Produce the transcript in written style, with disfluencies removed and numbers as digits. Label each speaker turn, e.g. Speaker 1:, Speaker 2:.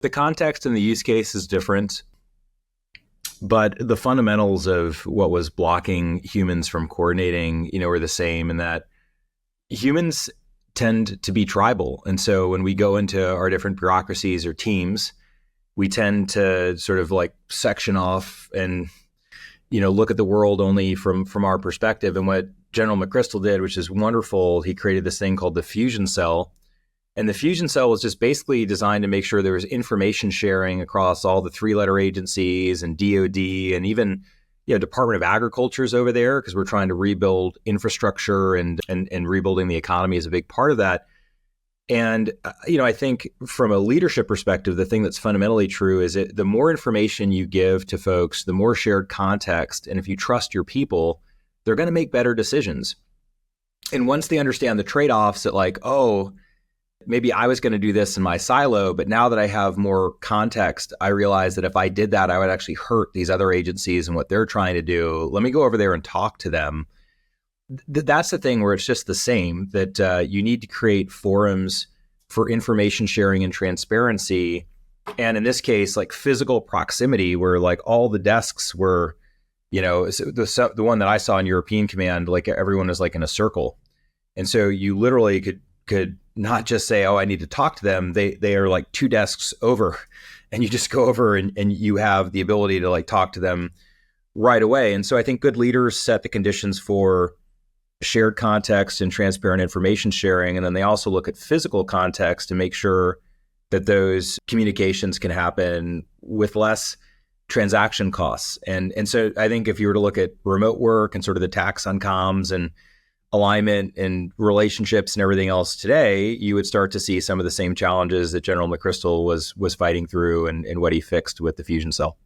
Speaker 1: The context and the use case is different, but the fundamentals of what was blocking humans from coordinating, were the same in that humans tend to be tribal. And so when we go into our different bureaucracies or teams, we tend to sort of like section off and, look at the world only from our perspective. And what General McChrystal did, which is wonderful, he created this thing called the fusion cell. And the fusion cell was just basically designed to make sure there was information sharing across all the three-letter agencies and DoD and even Department of Agriculture is over there because we're trying to rebuild infrastructure and rebuilding the economy is a big part of that. And, I think from a leadership perspective, the thing that's fundamentally true is the more information you give to folks, the more shared context. And if you trust your people, they're going to make better decisions. And once they understand the trade-offs that like, oh, maybe I was going to do this in my silo, but now that I have more context, I realize that if I did that, I would actually hurt these other agencies and what they're trying to do. Let me go over there and talk to them. That's the thing where it's just the same, that you need to create forums for information sharing and transparency. And in this case, like physical proximity, where like all the desks were, the one that I saw in European Command, like everyone was like in a circle. And so you literally could not just say, oh, I need to talk to them. They are like two desks over, and you just go over and you have the ability to like talk to them right away. And so I think good leaders set the conditions for shared context and transparent information sharing. And then they also look at physical context to make sure that those communications can happen with less transaction costs. And so I think if you were to look at remote work and sort of the tax on comms and alignment and relationships and everything else today, you would start to see some of the same challenges that General McChrystal was fighting through and what he fixed with the fusion cell.